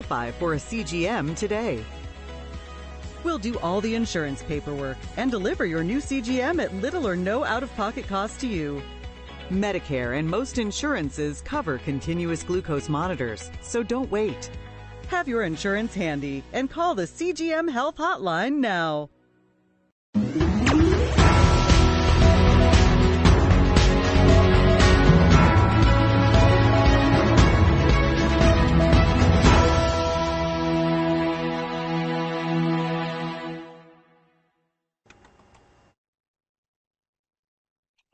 Qualify for a CGM today. We'll do all the insurance paperwork and deliver your new CGM at little or no out-of-pocket cost to you. Medicare and most insurances cover continuous glucose monitors, so don't wait. Have your insurance handy and call the CGM Health Hotline now.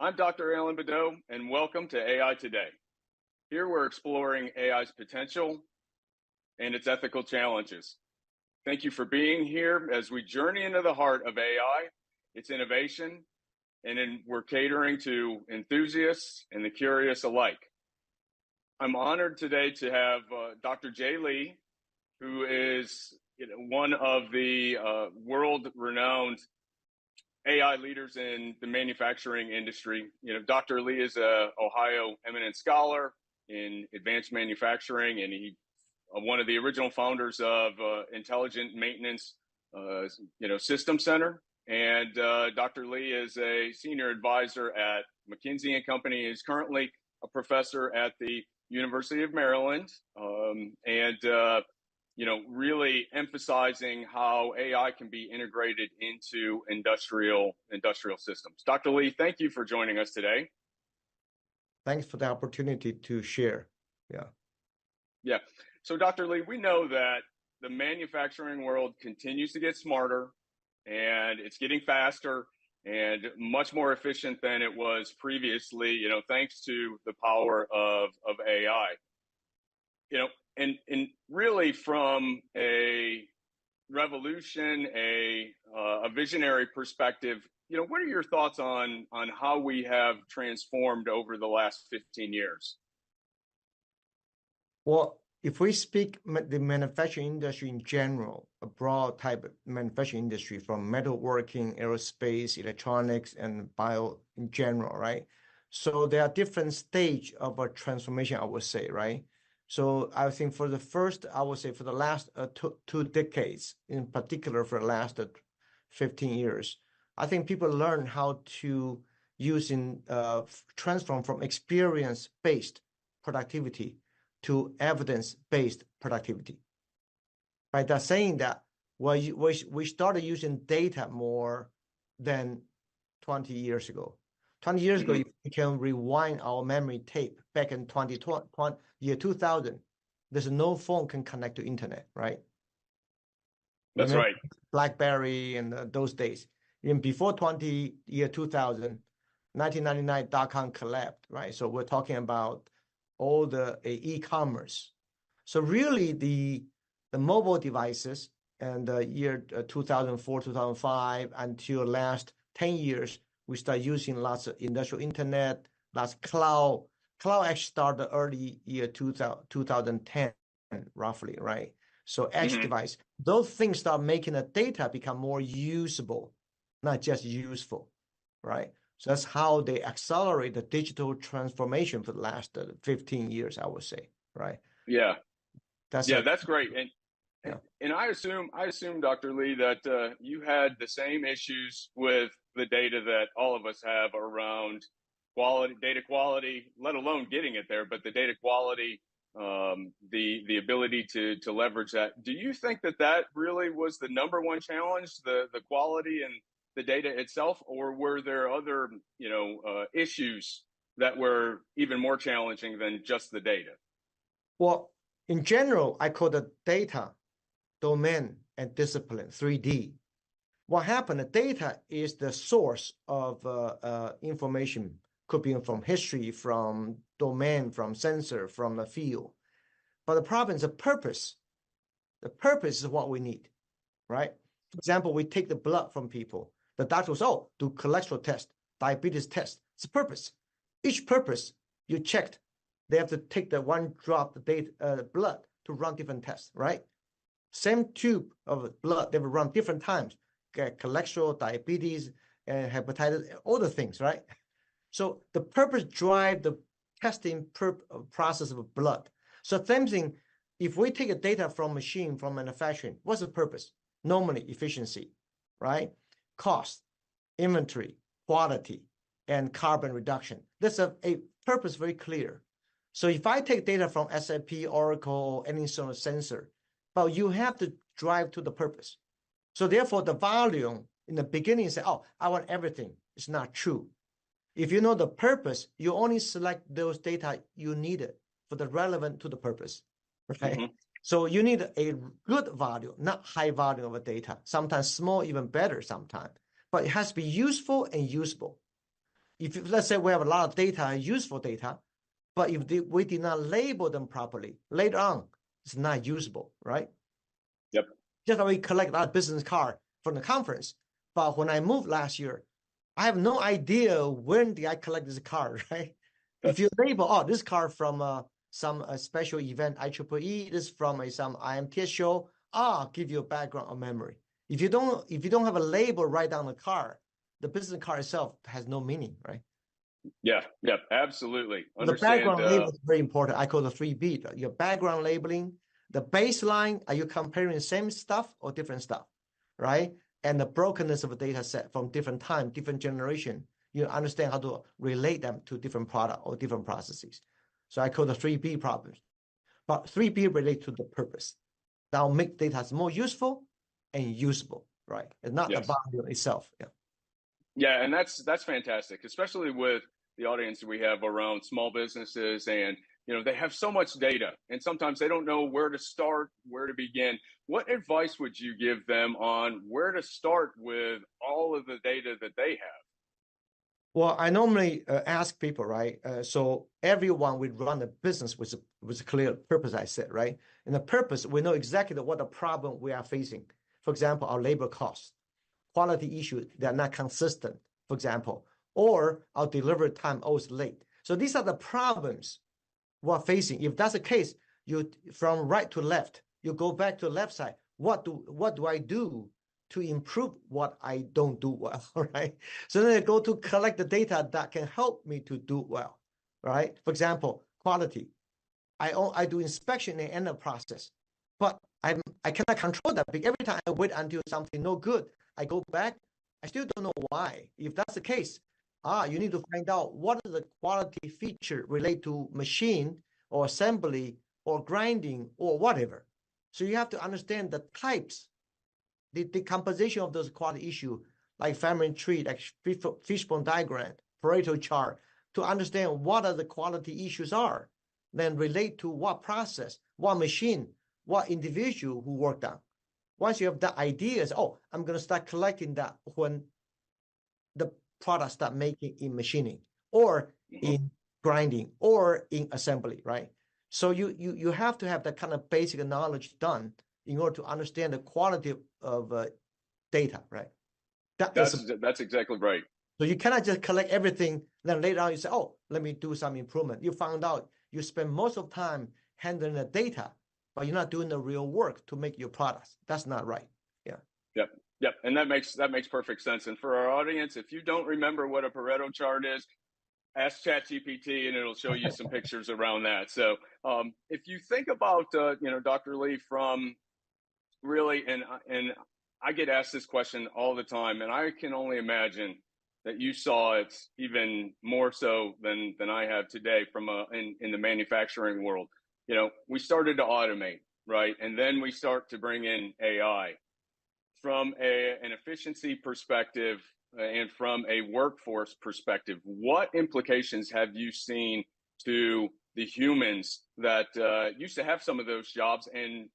I'm Dr. Alan Badeau, and welcome to AI Today. Here we're exploring AI's potential and its ethical challenges. Thank you for being here as we journey into the heart of AI, its innovation, and we're catering to enthusiasts and the curious alike. I'm honored today to have Dr. Jay Lee, who is one of the world-renowned AI leaders in the manufacturing industry. Dr. Lee is a Ohio eminent scholar in advanced manufacturing, and he one of the original founders of Intelligent Maintenance System Center. And Dr. Lee is a senior advisor at McKinsey & Company. He's currently a professor at the University of Maryland, really emphasizing how AI can be integrated into industrial systems. Dr. Lee, thank you for joining us today. Thanks for the opportunity to share. Yeah. So Dr. Lee, we know that the manufacturing world continues to get smarter, and it's getting faster and much more efficient than it was previously, thanks to the power of AI. And really from a revolution, a visionary perspective, what are your thoughts on how we have transformed over the last 15 years? Well, if we speak the manufacturing industry in general, a broad type of manufacturing industry from metalworking, aerospace, electronics, and bio in general, right? So there are different stages of a transformation, I would say, right? So I think for the last two decades, in particular for the last 15 years, I think people learn how to transform from experience-based productivity to evidence-based productivity. By that saying that, we started using data more than 20 years ago. 20 years ago, if we can rewind our memory tape back in 2000, there's no phone can connect to internet, right? That's right. BlackBerry and those days. Even before 2000, 1999, dot-com collapsed, right? So we're talking about all the e-commerce. So really the mobile devices and the year 2004, 2005 until last 10 years, we start using lots of industrial internet, lots of cloud. Cloud actually started early year 2010, roughly, right? So edge device, those things start making the data become more usable, not just useful, right? So that's how they accelerate the digital transformation for the last 15 years, I would say, right? Yeah. That's great. And I assume, Dr. Lee, that you had the same issues with the data that all of us have around data quality, let alone getting it there, but the data quality, the ability to leverage that. Do you think that really was the number one challenge, the quality and the data itself, or were there other issues that were even more challenging than just the data? Well, in general, I call the data domain and discipline, 3D. What happened, the data is the source of information, could be from history, from domain, from sensor, from the field. But the problem is the purpose. The purpose is what we need, right? For example, we take the blood from people. The doctor says, do cholesterol test, diabetes test. It's a purpose. Each purpose you checked, they have to take the one drop blood to run different tests, right? Same tube of blood, they will run different times. Cholesterol, diabetes, hepatitis, all the things, right? So the purpose drive the testing process of blood. So same thing, if we take a data from machine, from manufacturing, what's the purpose? Normally efficiency, right? Cost, inventory, quality, and carbon reduction. That's a purpose very clear. So if I take data from SAP, Oracle, any sort of sensor, but you have to drive to the purpose. So therefore, the volume in the beginning say, oh, I want everything. It's not true. If you know the purpose, you only select those data you needed for the relevant to the purpose, right? Mm-hmm. So you need a good volume, not high volume of data. Sometimes small, even better sometimes. But it has to be useful and usable. If let's say we have a lot of data, useful data, but if we did not label them properly, later on, it's not usable, right? Yep. Just like we collect a lot of business card from the conference, but when I moved last year, I have no idea when did I collect this card, right? If you label, oh, this card from some special event, IEEE, this from some IMTS show, give you a background of memory. If you don't have a label right on the card, the business card itself has no meaning, right? Yeah, absolutely. The background label is very important. I call the 3B. Your background labeling, the baseline, are you comparing the same stuff or different stuff, right? And the brokenness of a data set from different time, different generation, you understand how to relate them to different product or different processes. So I call the 3B problems. But 3B relate to the purpose. That will make data more useful and usable, right? And not the volume itself. Yeah. Yeah, and that's fantastic, especially with the audience we have around small businesses, and they have so much data, and sometimes they don't know where to start, where to begin. What advice would you give them on where to start with all of the data that they have? Well, I normally ask people, right? So everyone would run a business with a clear purpose, I said, right? And the purpose, we know exactly what the problem we are facing. For example, our labor costs, quality issues that are not consistent, for example, or our delivery time always late. So these are the problems we're facing. If that's the case, you from right to left, you go back to the left side. What do I do to improve what I don't do well, right? So then I go to collect the data that can help me to do well, right? For example, quality. I do inspection and end of process, but I cannot control that. Because every time I wait until something no good, I go back. I still don't know why. If that's the case, you need to find out what is the quality feature related to machine or assembly or grinding or whatever. So you have to understand the types, the decomposition of those quality issue, like family tree, like fishbone diagram, Pareto chart, to understand what are the quality issues are, then relate to what process, what machine, what individual who worked on. Once you have that ideas, I'm going to start collecting that when the product start making in machining or in grinding or in assembly, right? So you have to have that kind of basic knowledge done in order to understand the quality of data, right? That's exactly right. So you cannot just collect everything, then later on you say, let me do some improvement. You found out you spend most of the time handling the data, but you're not doing the real work to make your products. That's not right. Yeah. Yep. And that makes perfect sense. And for our audience, if you don't remember what a Pareto chart is, ask ChatGPT and it'll show you some pictures around that. So if you think about, Dr. Lee, from really, and I get asked this question all the time, and I can only imagine that you saw it even more so than I have today from in the manufacturing world. We started to automate, right? And then we start to bring in AI. From an efficiency perspective and from a workforce perspective, what implications have you seen to the humans that used to have some of those jobs? And,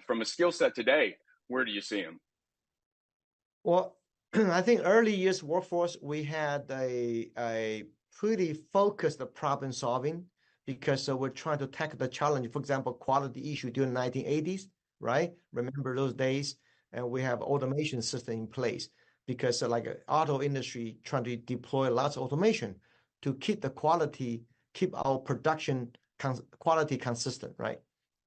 from a skill set today, where do you see them? Well, I think early years workforce, we had a pretty focused problem solving because we're trying to tackle the challenge. For example, quality issue during the 1980s, right? Remember those days? And we have automation system in place because like auto industry trying to deploy lots of automation to keep the quality, keep our production quality consistent, right?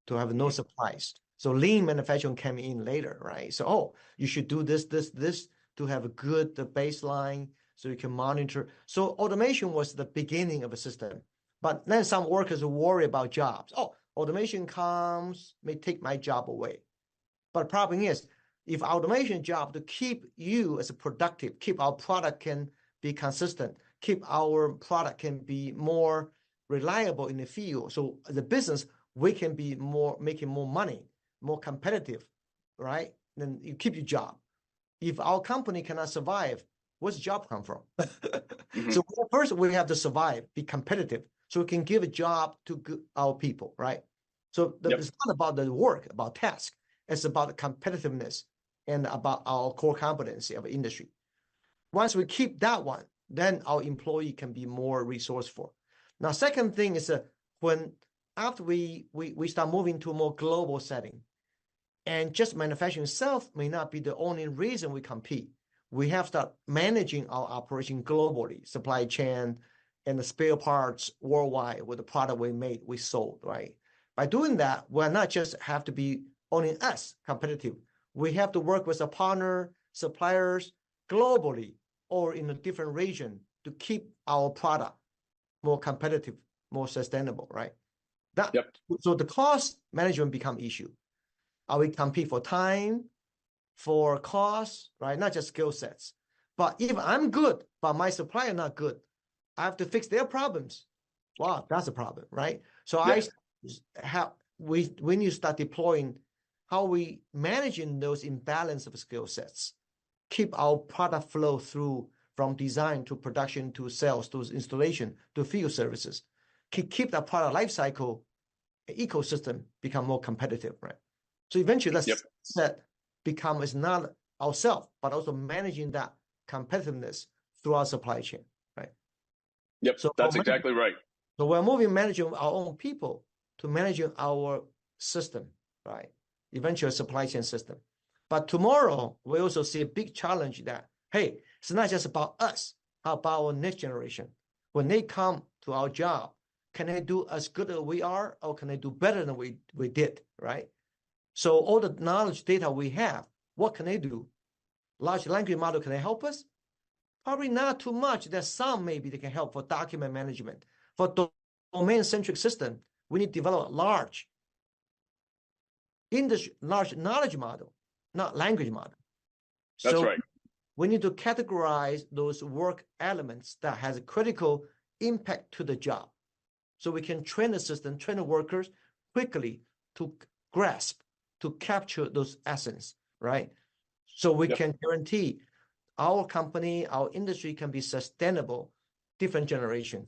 To have no surprise. So lean manufacturing came in later, right? So, you should do this to have a good baseline so you can monitor. So automation was the beginning of a system. But then some workers worry about jobs. automation comes, may take my job away. But the problem is, if automation job to keep you as a productive, keep our product can be consistent, keep our product can be more reliable in the field. So as a business, we can be making more money, more competitive, right? Then you keep your job. If our company cannot survive, where's the job come from? So first we have to survive, be competitive, so we can give a job to our people, right? So it's not about the work, about task. It's about competitiveness and about our core competency of industry. Once we keep that one, then our employee can be more resourceful. Now, second thing is when after we start moving to a more global setting, and just manufacturing itself may not be the only reason we compete. We have to start managing our operation globally, supply chain and the spare parts worldwide with the product we sold, right? By doing that, we're not just have to be only us competitive. We have to work with a partner, suppliers globally or in a different region to keep our product more competitive, more sustainable, right? So the cost management become issue. Are we compete for time, for cost, right? Not just skill sets. But if I'm good, but my supplier not good, I have to fix their problems. Wow, that's a problem, right? So we need to start deploying how we managing those imbalance of skill sets, keep our product flow through from design to production to sales to installation to field services, keep that product life cycle ecosystem become more competitive, right? So eventually that set become is not ourselves, but also managing that competitiveness through our supply chain, right? So that's exactly right. So we're moving managing our own people to managing our system, right? Eventually supply chain system. But tomorrow, we also see a big challenge that, hey, it's not just about us. How about our next generation? When they come to our job, can they do as good as we are, or can they do better than we did, right? So all the knowledge data we have, what can they do? Large language model, can they help us? Probably not too much. There's some maybe they can help for document management. For domain-centric system, we need to develop a large knowledge model, not language model. That's right. We need to categorize those work elements that has a critical impact to the job. So we can train the system, train the workers quickly to grasp, to capture those essence, right? So we can guarantee our company, our industry can be sustainable, different generation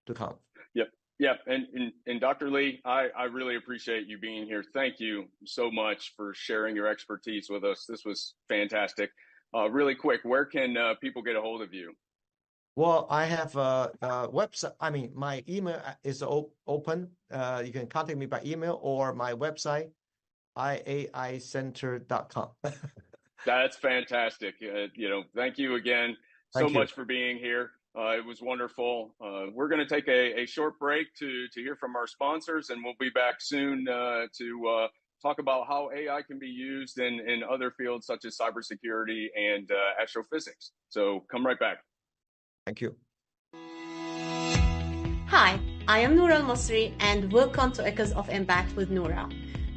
to come. Yeah, and Dr. Lee, I really appreciate you being here. Thank you so much for sharing your expertise with us. This was fantastic. Really quick, where can people get a hold of you? Well, I have a website. I mean, my email is open. You can contact me by email or my website, iaicenter.com. That's fantastic. Thank you again so much for being here. It was wonderful. We're going to take a short break to hear from our sponsors, and we'll be back soon to talk about how AI can be used in other fields such as cybersecurity and astrophysics. So come right back. Thank you. Hi, I am Noura Al-Masri, and welcome to Echoes of Impact with Noura.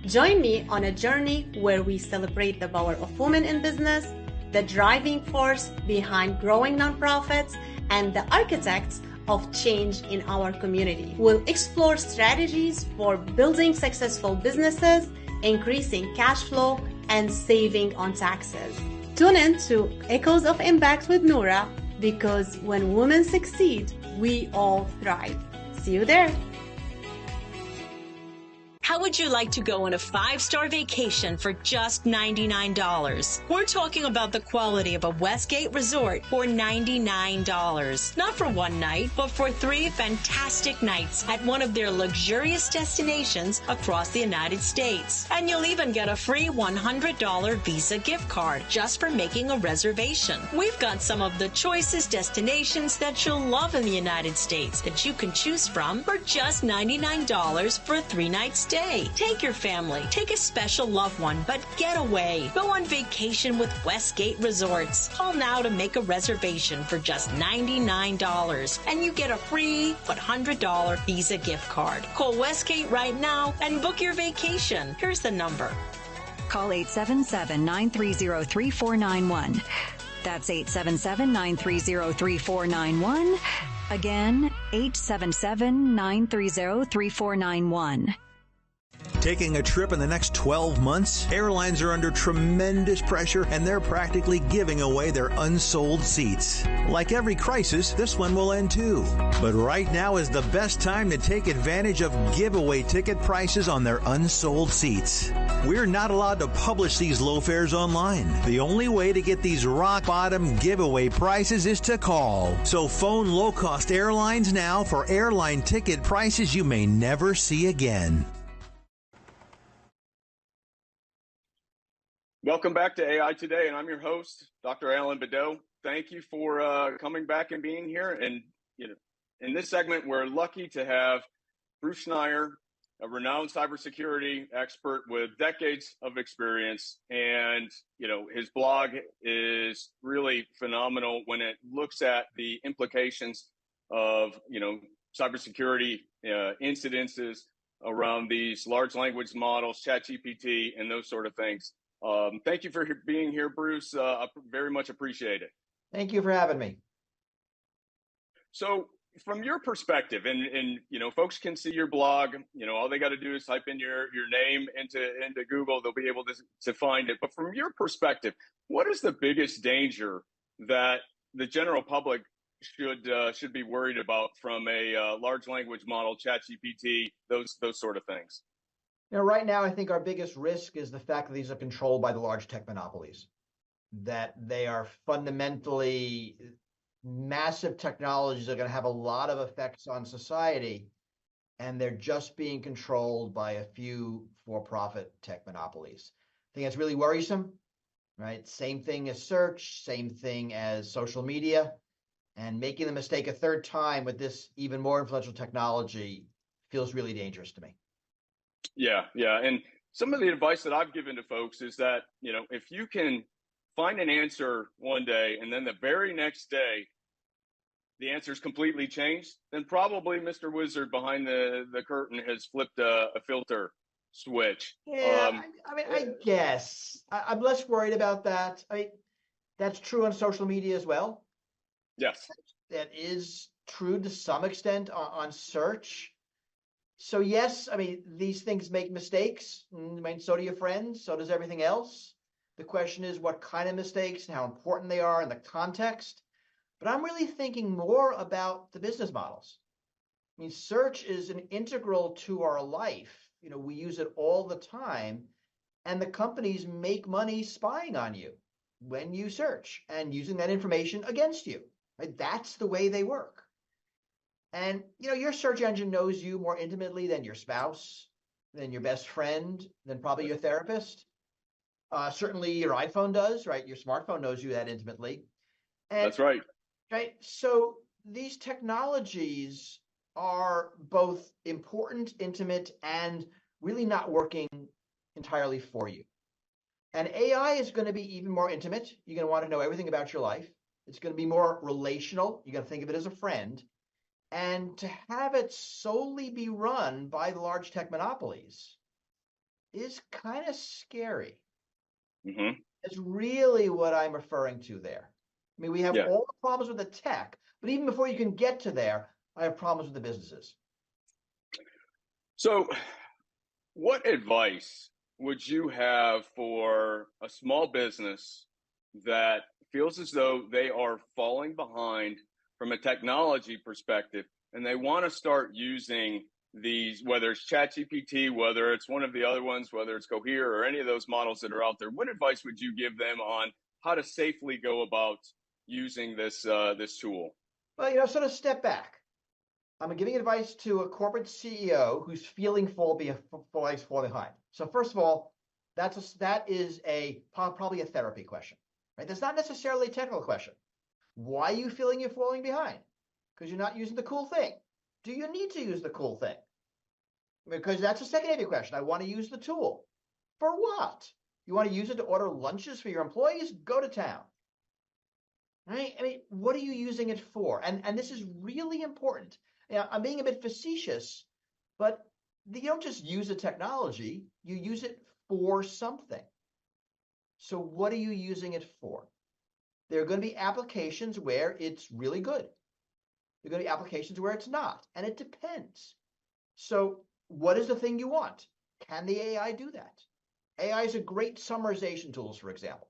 Join me on a journey where we celebrate the power of women in business, the driving force behind growing nonprofits, and the architects of change in our community. We'll explore strategies for building successful businesses, increasing cash flow, and saving on taxes. Tune in to Echoes of Impact with Noura, because when women succeed, we all thrive. See you there. How would you like to go on a 5-star vacation for just $99? We're talking about the quality of a Westgate resort for $99. Not for one night, but for 3 fantastic nights at one of their luxurious destinations across the United States. And you'll even get a free $100 Visa gift card just for making a reservation. We've got some of the choicest destinations that you'll love in the United States that you can choose from for just $99 for a 3-night stay. today. Take your family, take a special loved one, but get away. Go on vacation with Westgate Resorts. Call now to make a reservation for just $99, and you get a free but $100 Visa gift card. Call Westgate right now and book your vacation. Here's the number. Call 877-930-3491. That's 877-930-3491. Again, 877-930-3491. Taking a trip in the next 12 months? Airlines are under tremendous pressure and they're practically giving away their unsold seats. Like every crisis, this one will end too. But right now is the best time to take advantage of giveaway ticket prices on their unsold seats. We're not allowed to publish these low fares online. The only way to get these rock bottom giveaway prices is to call. So phone low-cost airlines now for airline ticket prices you may never see again. Welcome back to AI Today, and I'm your host, Dr. Alan Beddoe. Thank you for coming back and being here. And in this segment, we're lucky to have Bruce Schneier, a renowned cybersecurity expert with decades of experience. And his blog is really phenomenal when it looks at the implications of cybersecurity incidences around these large language models, ChatGPT, and those sort of things. Thank you for being here, Bruce. I very much appreciate it. Thank you for having me. So from your perspective, and folks can see your blog, all they got to do is type in your name into Google, they'll be able to find it. But from your perspective, what is the biggest danger that the general public should be worried about from a large language model, ChatGPT, those sort of things? Right now, I think our biggest risk is the fact that these are controlled by the large tech monopolies, that they are fundamentally massive technologies that are going to have a lot of effects on society, and they're just being controlled by a few for-profit tech monopolies. I think that's really worrisome, right? Same thing as search, same thing as social media, and making the mistake a third time with this even more influential technology feels really dangerous to me. Yeah. And some of the advice that I've given to folks is that, if you can find an answer one day and then the very next day, the answer's completely changed, then probably Mr. Wizard behind the curtain has flipped a filter switch. Yeah, I guess. I'm less worried about that. That's true on social media as well. Yes. That is true to some extent on search. So yes, these things make mistakes. So do your friends, so does everything else. The question is what kind of mistakes and how important they are in the context. But I'm really thinking more about the business models. Search is an integral to our life. We use it all the time, and the companies make money spying on you when you search and using that information against you. Right? That's the way they work. And, your search engine knows you more intimately than your spouse, than your best friend, than probably your therapist. Certainly your iPhone does, right? Your smartphone knows you that intimately. And, that's right. Right. So these technologies are both important, intimate, and really not working entirely for you. And AI is going to be even more intimate. You're going to want to know everything about your life. It's going to be more relational. You're going to think of it as a friend. And to have it solely be run by the large tech monopolies is kind of scary. Mm-hmm. That's really what I'm referring to there. We have all the problems with the tech, but even before you can get to there, I have problems with the businesses. So what advice would you have for a small business that feels as though they are falling behind from a technology perspective, and they want to start using these, whether it's ChatGPT, whether it's one of the other ones, whether it's Cohere or any of those models that are out there? What advice would you give them on how to safely go about using this tool? Well, sort of step back. I'm giving advice to a corporate CEO who's feeling fall behind. So first of all, that is probably a therapy question, right? That's not necessarily a technical question. Why are you feeling you're falling behind? Because you're not using the cool thing. Do you need to use the cool thing? Because that's the second half of your question. I want to use the tool. For what? You want to use it to order lunches for your employees? Go to town. Right? I mean, what are you using it for? And this is really important. I'm being a bit facetious, but you don't just use the technology, you use it for something. So what are you using it for? There are going to be applications where it's really good. There are going to be applications where it's not, and it depends. So what is the thing you want? Can the AI do that? AI is a great summarization tools, for example.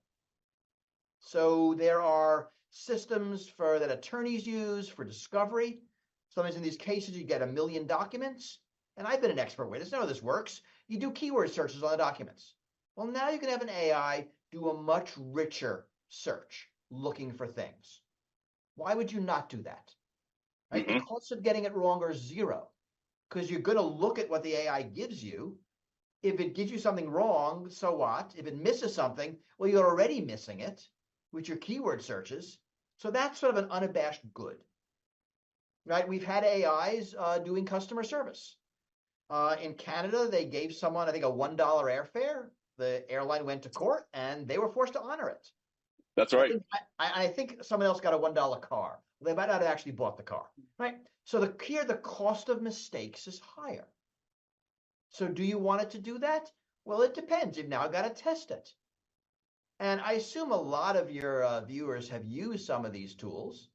So there are systems that attorneys use for discovery. Sometimes in these cases, you get 1 million documents. And I've been an expert with this. I know how this works. You do keyword searches on the documents. Well, now you can have an AI do a much richer search looking for things. Why would you not do that? Right? The costs of getting it wrong are zero, because you're going to look at what the AI gives you. If it gives you something wrong, so what? If it misses something, well, you're already missing it with your keyword searches. So that's sort of an unabashed good. Right? We've had AIs doing customer service. In Canada, they gave someone, I think, a $1 airfare. The airline went to court, and they were forced to honor it. That's right. I think someone else got a $1 car. They might not have actually bought the car, right? So here, the cost of mistakes is higher. So do you want it to do that? Well, it depends. You've now got to test it. And I assume a lot of your viewers have used some of these tools.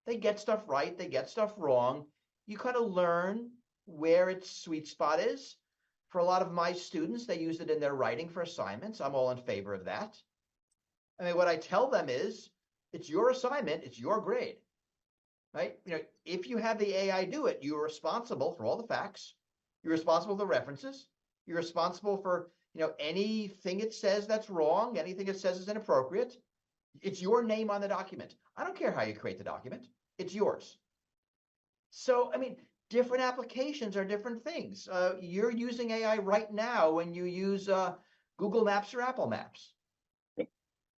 They get stuff right. They get stuff wrong. You kind of learn where its sweet spot is. For a lot of my students, they use it in their writing for assignments. I'm all in favor of that. I mean, what I tell them is, it's your assignment, it's your grade, right? If you have the AI do it, you're responsible for all the facts. You're responsible for the references. You're responsible for, anything it says that's wrong, anything it says is inappropriate. It's your name on the document. I don't care how you create the document. It's yours. So, I mean, different applications are different things. You're using AI right now when you use Google Maps or Apple Maps.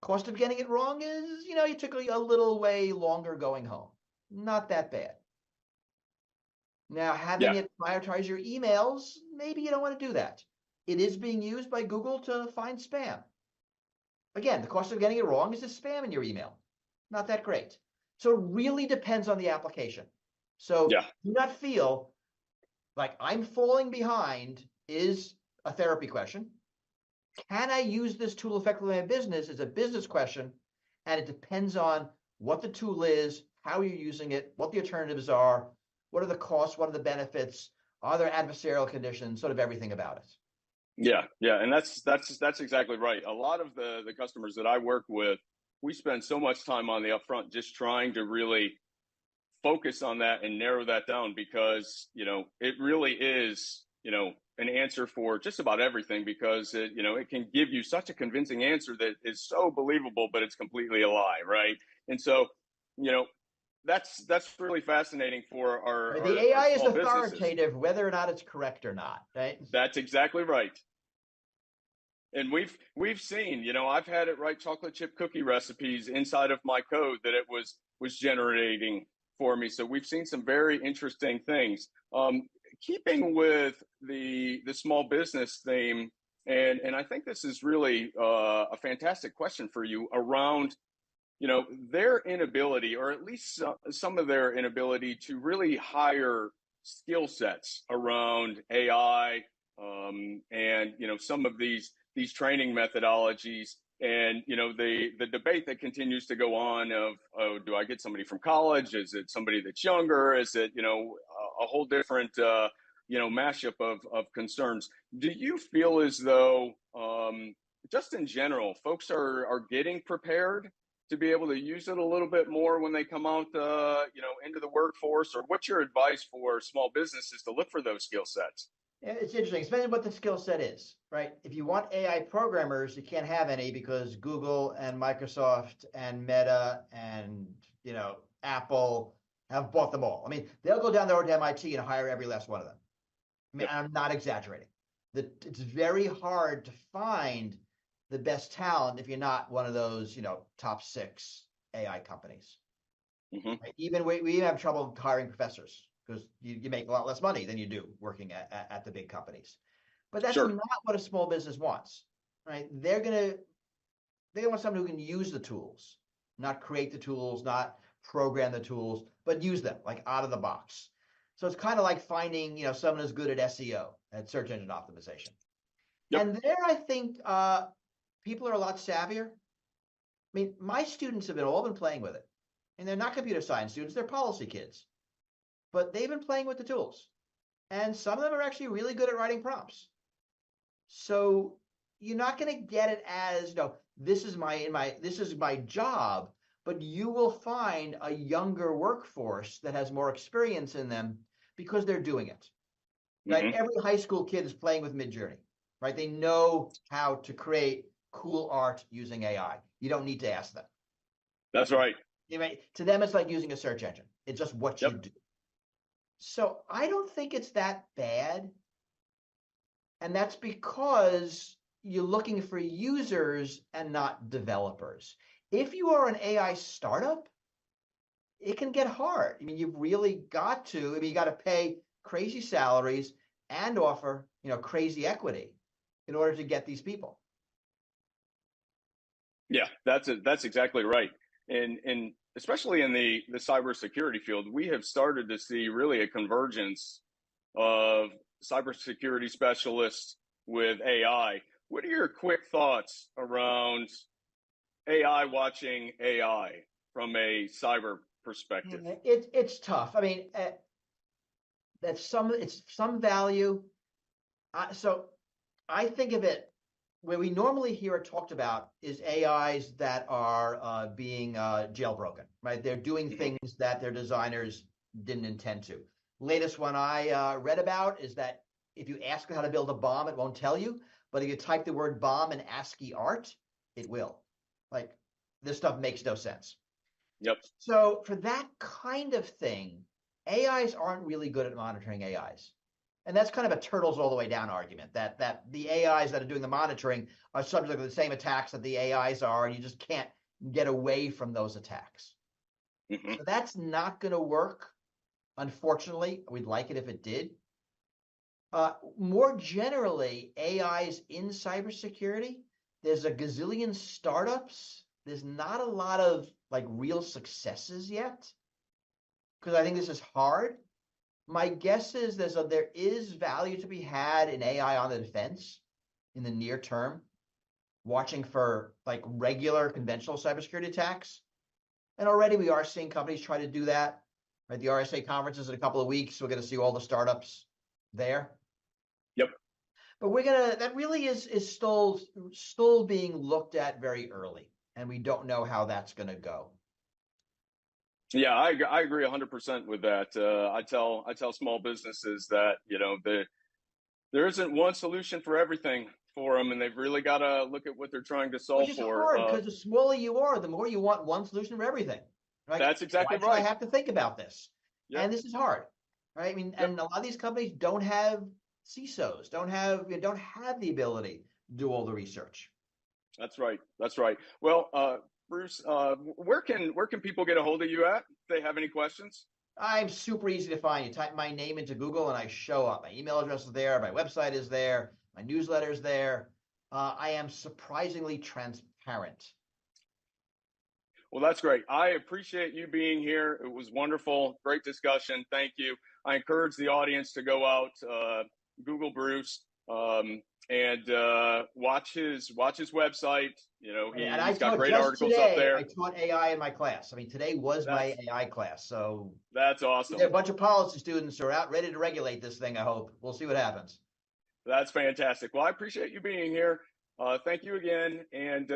Cost of getting it wrong is, you took a little way longer going home. Not that bad. Now, having it prioritize your emails, maybe you don't want to do that. It is being used by Google to find spam. Again, the cost of getting it wrong is the spam in your email. Not that great. So it really depends on the application. So do not feel like I'm falling behind is a therapy question. Can I use this tool effectively in my business is a business question, and it depends on what the tool is, how you're using it, what the alternatives are, what are the costs, what are the benefits, are there adversarial conditions, sort of everything about it. Yeah, and that's exactly right. A lot of the customers that I work with, we spend so much time on the upfront just trying to really focus on that and narrow that down, because it really is an answer for just about everything, because it can give you such a convincing answer that is so believable, but it's completely a lie, right? And so that's really fascinating for our AI our is authoritative businesses. whether or not it's correct or not, right? That's exactly right. And we've seen, I've had it write chocolate chip cookie recipes inside of my code that it was generating for me. So we've seen some very interesting things. Keeping with the small business theme, and I think this is really a fantastic question for you around, their inability, or at least some of their inability to really hire skill sets around AI, and some of these training methodologies, and the debate that continues to go on of, oh, do I get somebody from college? Is it somebody that's younger? Is it a whole different mashup of concerns? Do you feel as though just in general, folks are getting prepared to be able to use it a little bit more when they come out into the workforce? Or what's your advice for small businesses to look for those skill sets? It's interesting. It depends on what the skill set is, right? If you want AI programmers, you can't have any, because Google and Microsoft and Meta and Apple have bought them all. I mean, they'll go down the road to MIT and hire every last one of them. I mean, I'm not exaggerating. It's very hard to find the best talent if you're not one of those, top 6 AI companies. Right? Even we have trouble hiring professors, because you make a lot less money than you do working at the big companies. But that's Sure. not what a small business wants, right? They want someone who can use the tools, not create the tools, not program the tools, but use them like out of the box. So it's kind of like finding, someone who's good at SEO, at search engine optimization. Yep. And there, I think people are a lot savvier. I mean, my students have all been playing with it, and they're not computer science students; they're policy kids, but they've been playing with the tools, and some of them are actually really good at writing prompts. So you're not going to get it as, this is my job, but you will find a younger workforce that has more experience in them because they're doing it. Right? Mhm. Every high school kid is playing with Midjourney, right? They know how to create cool art using AI. You don't need to ask them. That's right. To them, it's like using a search engine. It's just what you do. So I don't think it's that bad. And that's because you're looking for users and not developers. If you are an AI startup, it can get hard. I mean, you've really got to, you got to pay crazy salaries and offer, crazy equity in order to get these people. Yeah, that's exactly right. And especially in the cybersecurity field, we have started to see really a convergence of cybersecurity specialists with AI. What are your quick thoughts around AI watching AI from a cyber perspective? It's tough. I mean, it's some value. So I think of it where we normally hear it talked about is AIs that are being jailbroken, right? They're doing things that their designers didn't intend to. Latest one I read about is that if you ask it how to build a bomb, it won't tell you. But if you type the word bomb in ASCII art, it will. Like, this stuff makes no sense. Yep. So for that kind of thing, AIs aren't really good at monitoring AIs. And that's kind of a turtles all the way down argument, that the AIs that are doing the monitoring are subject to the same attacks that the AIs are, and you just can't get away from those attacks. Mm-hmm. So that's not going to work. Unfortunately, we'd like it if it did. More generally, AIs in cybersecurity, there's a gazillion startups. There's not a lot of real successes yet, because I think this is hard. My guess is there is value to be had in AI on the defense in the near term, watching for regular conventional cybersecurity attacks. And already we are seeing companies try to do that. Right, the RSA conference is in a couple of weeks. We're going to see all the startups there. Yep. But that really is still being looked at very early, and we don't know how that's going to go. Yeah, I agree 100% with that. I tell small businesses that there isn't one solution for everything for them, and they've really got to look at what they're trying to solve Which is for. hard, because the smaller you are, the more you want one solution for everything. Right? That's exactly Why right. should I have to think about this? Yep. And this is hard, right? I mean, and a lot of these companies don't have CISOs, don't have the ability to do all the research. That's right. That's right. Well, Bruce, where can people get a hold of you at if they have any questions? I'm super easy to find. You type my name into Google and I show up. My email address is there. My website is there. My newsletter is there. I am surprisingly transparent. Well, that's great. I appreciate you being here. It was wonderful. Great discussion. Thank you. I encourage the audience to go out, Google Bruce, and watch his website. He's got great articles up there. I taught AI in my class. I mean, today was my AI class. So that's awesome. There are a bunch of policy students who are out ready to regulate this thing, I hope. We'll see what happens. That's fantastic. Well, I appreciate you being here. Thank you again. And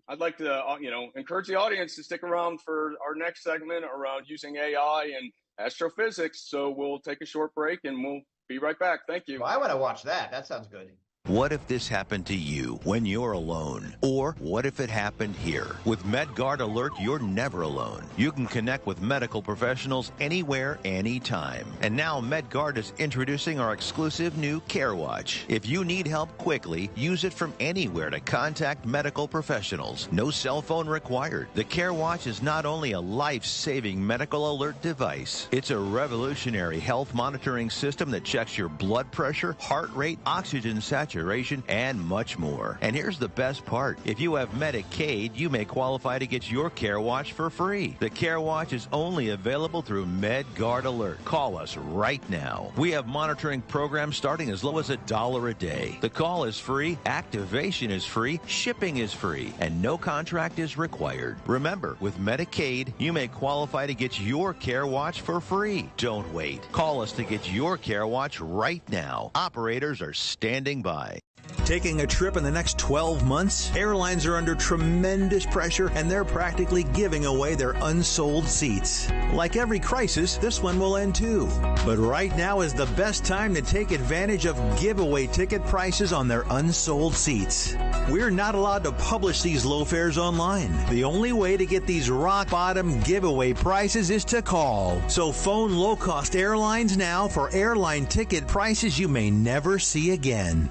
I'd like to, encourage the audience to stick around for our next segment around using AI and astrophysics. So we'll take a short break and we'll be right back. Thank you. Well, I want to watch that. That sounds good. What if this happened to you when you're alone? Or what if it happened here? With MedGuard Alert, you're never alone. You can connect with medical professionals anywhere, anytime. And now MedGuard is introducing our exclusive new CareWatch. If you need help quickly, use it from anywhere to contact medical professionals. No cell phone required. The CareWatch is not only a life-saving medical alert device, it's a revolutionary health monitoring system that checks your blood pressure, heart rate, oxygen saturation, and much more. And here's the best part. If you have Medicaid, you may qualify to get your CareWatch for free. The CareWatch is only available through MedGuard Alert. Call us right now. We have monitoring programs starting as low as $1 a day. The call is free, activation is free, shipping is free, and no contract is required. Remember, with Medicaid, you may qualify to get your CareWatch for free. Don't wait. Call us to get your CareWatch right now. Operators are standing by. Taking a trip in the next 12 months? Airlines are under tremendous pressure, and they're practically giving away their unsold seats. Like every crisis, this one will end too. But right now is the best time to take advantage of giveaway ticket prices on their unsold seats. We're not allowed to publish these low fares online. The only way to get these rock-bottom giveaway prices is to call. So phone low-cost airlines now for airline ticket prices you may never see again.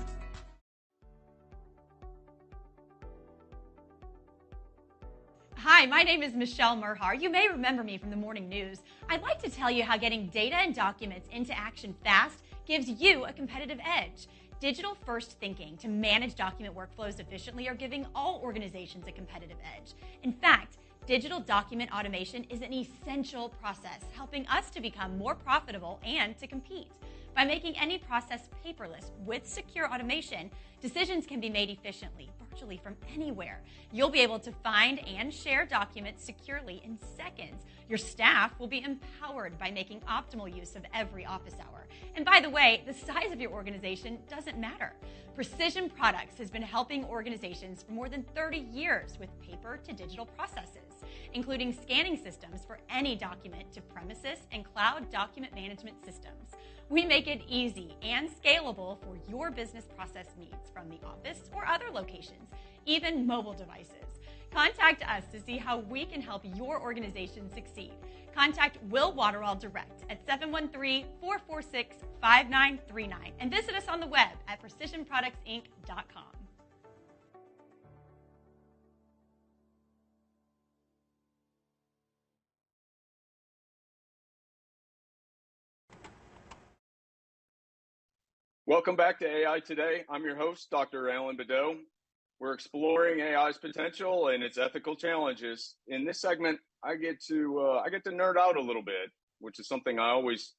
Hi, my name is Michelle Merhar. You may remember me from the morning news. I'd like to tell you how getting data and documents into action fast gives you a competitive edge. Digital-first thinking to manage document workflows efficiently are giving all organizations a competitive edge. In fact, digital document automation is an essential process, helping us to become more profitable and to compete. By making any process paperless with secure automation, decisions can be made efficiently, virtually from anywhere. You'll be able to find and share documents securely in seconds. Your staff will be empowered by making optimal use of every office hour. And by the way, the size of your organization doesn't matter. Precision Products has been helping organizations for more than 30 years with paper to digital processes, including scanning systems for any document to premises and cloud document management systems. We make it easy and scalable for your business process needs from the office or other locations, even mobile devices. Contact us to see how we can help your organization succeed. Contact Will Waterall direct at 713-446-5939 and visit us on the web at precisionproductsinc.com. Welcome back to AI Today. I'm your host, Dr. Alan Badeau. We're exploring AI's potential and its ethical challenges. In this segment, I get to nerd out a little bit, which is something I always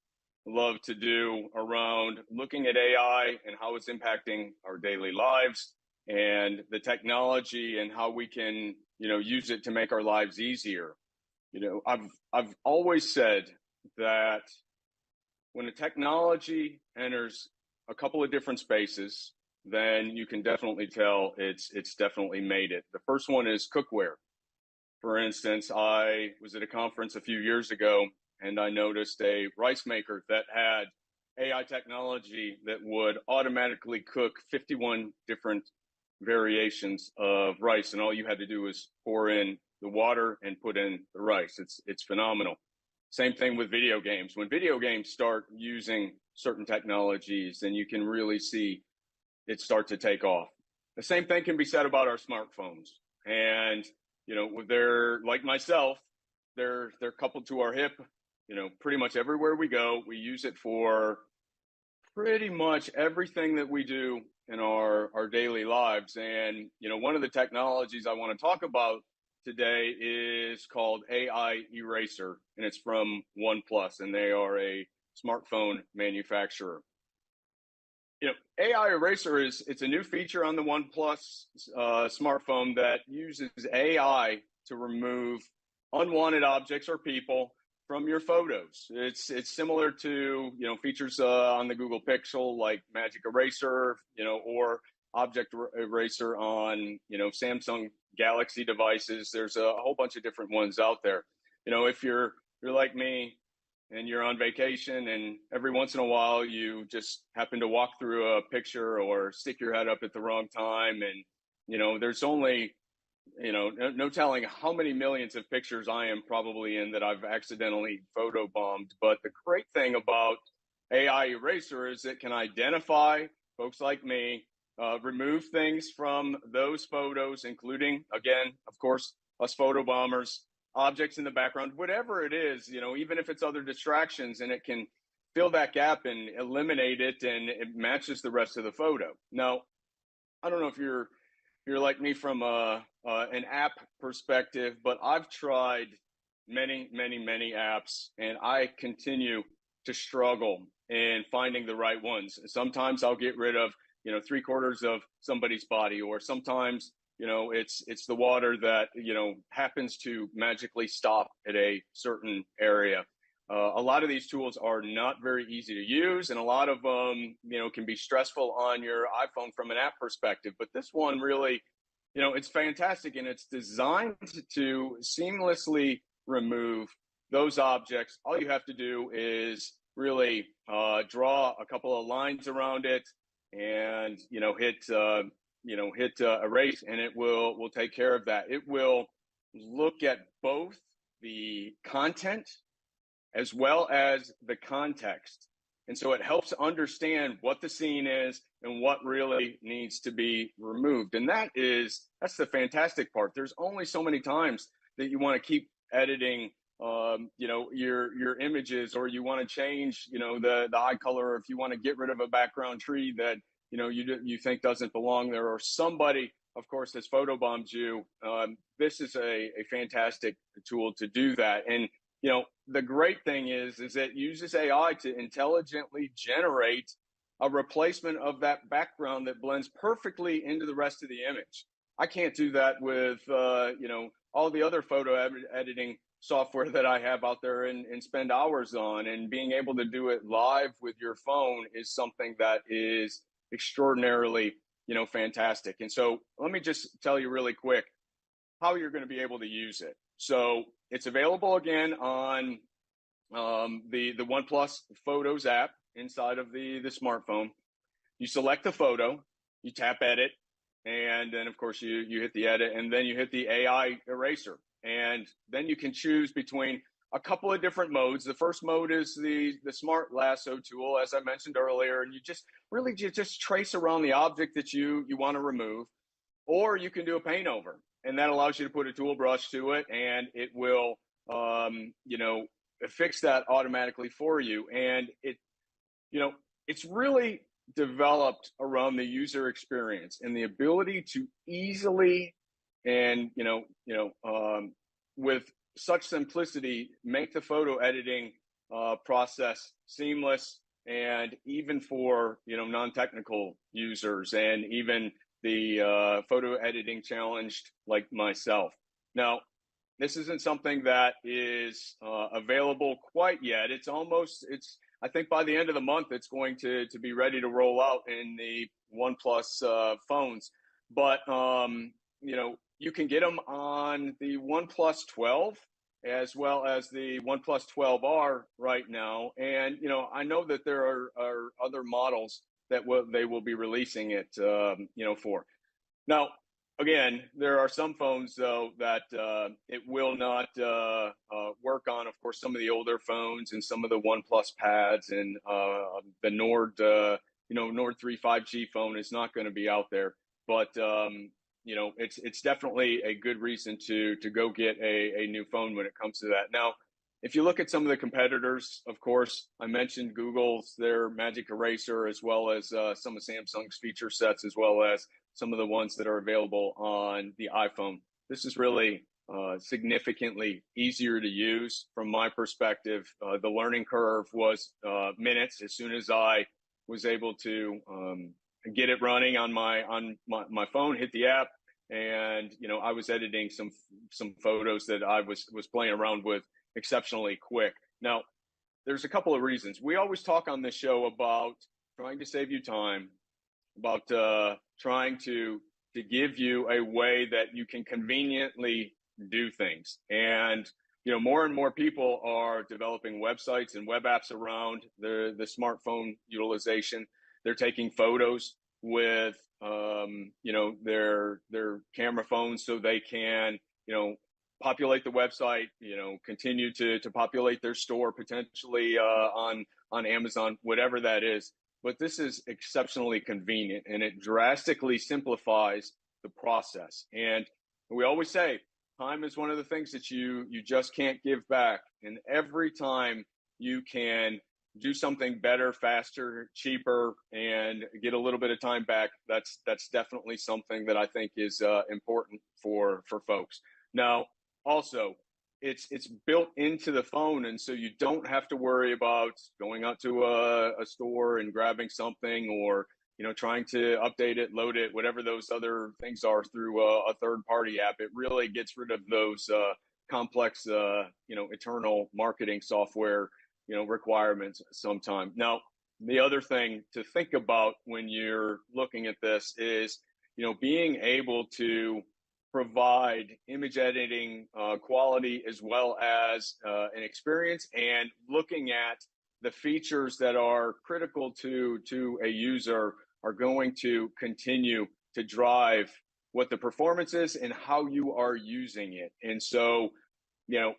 love to do around looking at AI and how it's impacting our daily lives and the technology and how we can, use it to make our lives easier. I've always said that when a technology enters a couple of different spaces, then you can definitely tell it's definitely made it. The first one is cookware. For instance, I was at a conference a few years ago and I noticed a rice maker that had AI technology that would automatically cook 51 different variations of rice, and all you had to do was pour in the water and put in the rice. It's phenomenal. Same thing with video games. When video games start using certain technologies, then you can really see it start to take off. The same thing can be said about our smartphones. And, they're like myself, they're coupled to our hip, pretty much everywhere we go. We use it for pretty much everything that we do in our daily lives. And, one of the technologies I want to talk about today is called AI Eraser, and it's from OnePlus, and they are a smartphone manufacturer. AI Eraser it's a new feature on the OnePlus smartphone that uses AI to remove unwanted objects or people from your photos. It's similar to features on the Google Pixel like Magic Eraser, or Object Eraser on Samsung Galaxy devices. There's a whole bunch of different ones out there. If you're like me, and you're on vacation, and every once in a while you just happen to walk through a picture or stick your head up at the wrong time. And, there's only, no telling how many millions of pictures I am probably in that I've accidentally photobombed. But the great thing about AI Eraser is it can identify folks like me, remove things from those photos, including, again, of course, us photobombers, objects in the background, whatever it is, even if it's other distractions, and it can fill that gap and eliminate it, and it matches the rest of the photo. Now, I don't know if you're like me from an app perspective, but I've tried many, many, many apps, and I continue to struggle in finding the right ones. Sometimes I'll get rid of 3/4 of somebody's body, or sometimes it's the water that happens to magically stop at a certain area. A lot of these tools are not very easy to use, and a lot of them can be stressful on your iPhone from an app perspective. But this one really, it's fantastic, and it's designed to seamlessly remove those objects. All you have to do is really draw a couple of lines around it, and hit erase, and it will take care of that. It will look at both the content as well as the context, and so it helps understand what the scene is and what really needs to be removed. And that's the fantastic part. There's only so many times that you want to keep editing your images, or you want to change the eye color, or if you want to get rid of a background tree that you think doesn't belong there, or somebody, of course, has photobombed you. This is a fantastic tool to do that. And the great thing is it uses AI to intelligently generate a replacement of that background that blends perfectly into the rest of the image. I can't do that with all the other photo editing software that I have out there and spend hours on. And being able to do it live with your phone is something that is extraordinarily fantastic. And so let me just tell you really quick how you're going to be able to use it. So it's available again on the OnePlus Photos app inside of the smartphone. You select the photo, you tap edit, and then of course you hit the edit, and then you hit the AI eraser, and then you can choose between a couple of different modes. The first mode is the smart lasso tool, as I mentioned earlier, and you just trace around the object that you want to remove. Or you can do a paint over, and that allows you to put a tool brush to it, and it will fix that automatically for you. And it's really developed around the user experience and the ability to easily and with such simplicity make the photo editing process seamless, and even for non-technical users, and even the photo editing challenged like myself. Now, this isn't something that is available quite yet. I think by the end of the month, it's going to be ready to roll out in the OnePlus phones. But, you can get them on the OnePlus 12 as well as the OnePlus 12R right now. And, I know that there are other models that they will be releasing it, for. Now, again, there are some phones, though, that it will not work on. Of course, some of the older phones and some of the OnePlus pads, and the Nord 3 5G phone is not going to be out there. But it's definitely a good reason to go get a new phone when it comes to that. Now, if you look at some of the competitors, of course, I mentioned Google's their Magic Eraser, as well as some of Samsung's feature sets, as well as some of the ones that are available on the iPhone. This is really significantly easier to use from my perspective. The learning curve was minutes as soon as I was able to get it running on my phone, hit the app, and I was editing some photos that I was playing around with exceptionally quick. Now, there's a couple of reasons. We always talk on this show about trying to save you time, about trying to give you a way that you can conveniently do things. And more and more people are developing websites and web apps around the smartphone utilization. They're taking photos with, their camera phones so they can, populate the website, continue to populate their store potentially on Amazon, whatever that is. But this is exceptionally convenient, and it drastically simplifies the process. And we always say, time is one of the things that you just can't give back. And every time you can do something better, faster, cheaper, and get a little bit of time back, that's definitely something that I think is important for folks. Now, also, it's built into the phone, and so you don't have to worry about going out to a store and grabbing something, or trying to update it, load it, whatever those other things are through a third-party app. It really gets rid of those complex, internal marketing software, requirements sometime. Now, the other thing to think about when you're looking at this is, being able to provide image editing quality as well as an experience, and looking at the features that are critical to a user are going to continue to drive what the performance is and how you are using it. And so,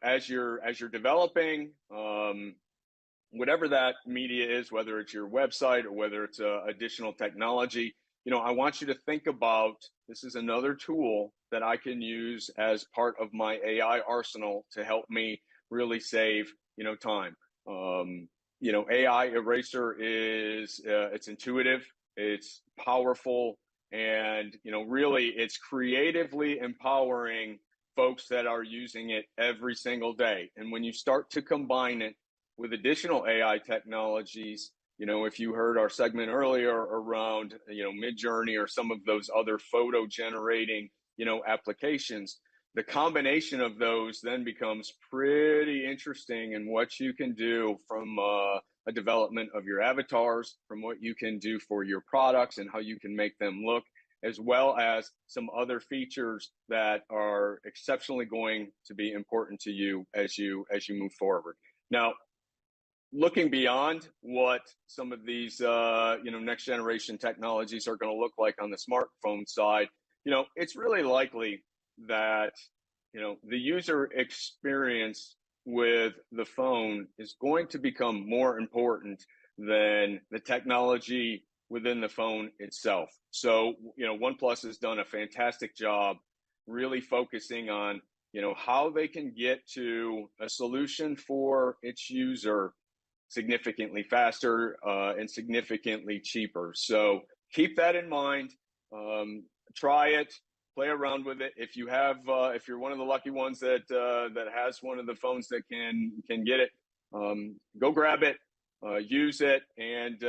as you're developing whatever that media is, whether it's your website or whether it's additional technology, I want you to think about, this is another tool that I can use as part of my AI arsenal to help me really save, time. AI Eraser is, it's intuitive, it's powerful, and, really it's creatively empowering folks that are using it every single day. And when you start to combine it with additional AI technologies, if you heard our segment earlier around, Midjourney or some of those other photo generating, applications, the combination of those then becomes pretty interesting in what you can do from a development of your avatars, from what you can do for your products and how you can make them look, as well as some other features that are exceptionally going to be important to you as you move forward. Now, looking beyond what some of these, next generation technologies are going to look like on the smartphone side, it's really likely that, the user experience with the phone is going to become more important than the technology within the phone itself. So, OnePlus has done a fantastic job really focusing on, how they can get to a solution for its user significantly faster and significantly cheaper. So keep that in mind. Try it, play around with it. If you have, if you're one of the lucky ones that has one of the phones that can get it, go grab it, use it, and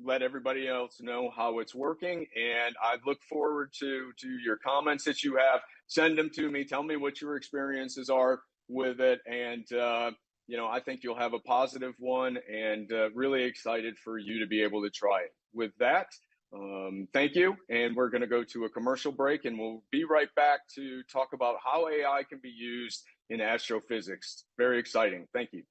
let everybody else know how it's working. And I look forward to your comments that you have. Send them to me. Tell me what your experiences are with it, and I think you'll have a positive one, and really excited for you to be able to try it. With that, thank you. And we're going to go to a commercial break, and we'll be right back to talk about how AI can be used in astrophysics. Very exciting. Thank you.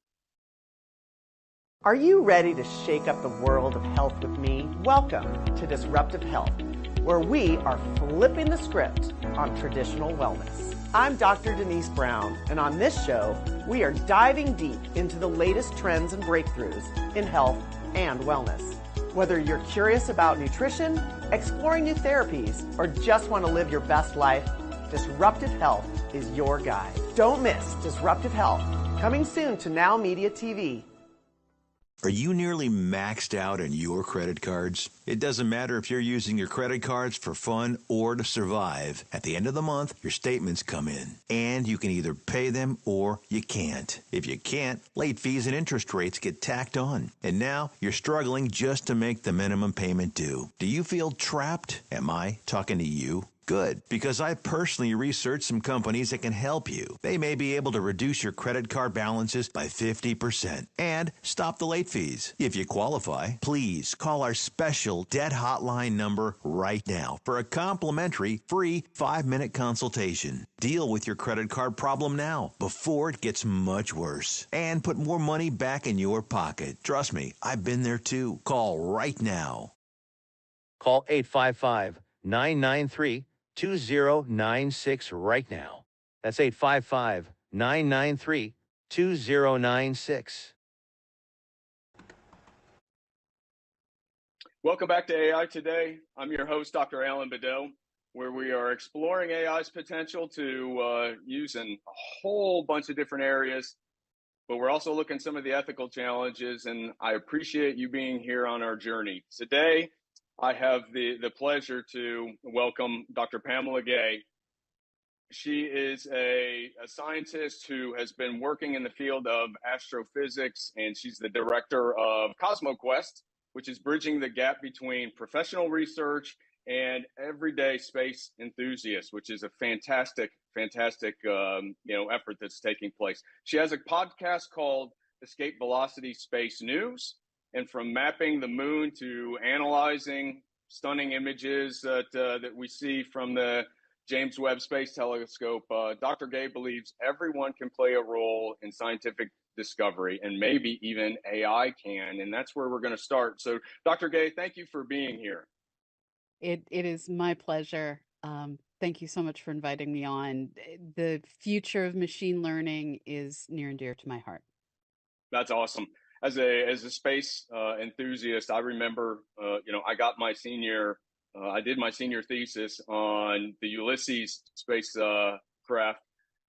Are you ready to shake up the world of health with me? Welcome to Disruptive Health, where we are flipping the script on traditional wellness. I'm Dr. Denise Brown, and on this show, we are diving deep into the latest trends and breakthroughs in health and wellness. Whether you're curious about nutrition, exploring new therapies, or just want to live your best life, Disruptive Health is your guide. Don't miss Disruptive Health, coming soon to NowMedia TV. Are you nearly maxed out on your credit cards? It doesn't matter if you're using your credit cards for fun or to survive. At the end of the month, your statements come in, and you can either pay them or you can't. If you can't, late fees and interest rates get tacked on. And now you're struggling just to make the minimum payment due. Do you feel trapped? Am I talking to you? Good, because I personally researched some companies that can help you. They may be able to reduce your credit card balances by 50% and stop the late fees. If you qualify, please call our special debt hotline number right now for a complimentary free 5-minute consultation. Deal with your credit card problem now before it gets much worse and put more money back in your pocket. Trust me, I've been there too. Call right now. Call 855-993-2096 right now. That's 855-993-2096. Welcome back to AI Today. I'm your host, Dr. Alan Beddoe, where we are exploring AI's potential to use in a whole bunch of different areas, but we're also looking at some of the ethical challenges, and I appreciate you being here on our journey. Today, I have the pleasure to welcome Dr. Pamela Gay. She is a scientist who has been working in the field of astrophysics, and she's the director of CosmoQuest, which is bridging the gap between professional research and everyday space enthusiasts, which is a fantastic effort that's taking place. She has a podcast called Escape Velocity Space News, and from mapping the moon to analyzing stunning images that we see from the James Webb Space Telescope, Dr. Gay believes everyone can play a role in scientific discovery, and maybe even AI can, and that's where we're going to start. So, Dr. Gay, thank you for being here. It is my pleasure. Thank you so much for inviting me on. The future of machine learning is near and dear to my heart. That's awesome. As a space enthusiast, I remember, I got my I did my senior thesis on the Ulysses spacecraft.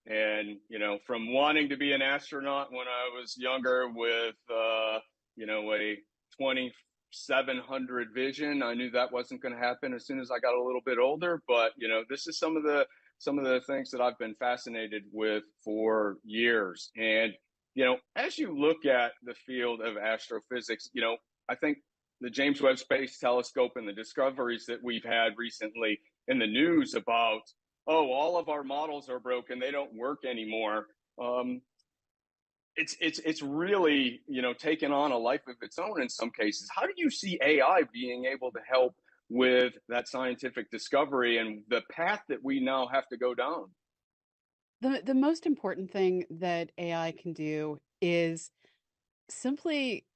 And, from wanting to be an astronaut when I was younger with, a 2700 vision, I knew that wasn't going to happen as soon as I got a little bit older. But, this is some of the things that I've been fascinated with for years. And, as you look at the field of astrophysics, I think the James Webb Space Telescope and the discoveries that we've had recently in the news about, all of our models are broken, they don't work anymore. It's really, taken on a life of its own in some cases. How do you see AI being able to help with that scientific discovery and the path that we now have to go down? The most important thing that AI can do is simply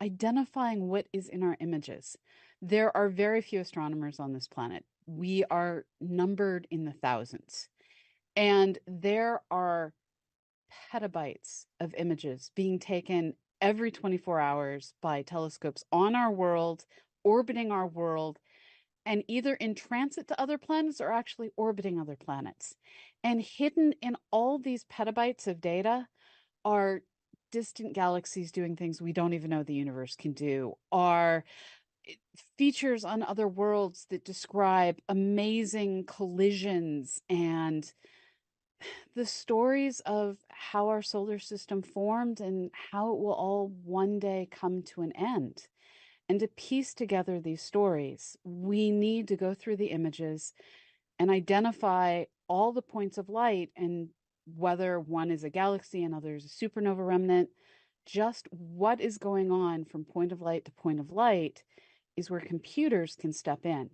identifying what is in our images. There are very few astronomers on this planet. We are numbered in the thousands. And there are petabytes of images being taken every 24 hours by telescopes on our world, orbiting our world, and either in transit to other planets or actually orbiting other planets. And hidden in all these petabytes of data are distant galaxies doing things we don't even know the universe can do, are features on other worlds that describe amazing collisions and the stories of how our solar system formed and how it will all one day come to an end. And to piece together these stories, we need to go through the images and identify all the points of light, and whether one is a galaxy and other is a supernova remnant, just what is going on from point of light to point of light is where computers can step in.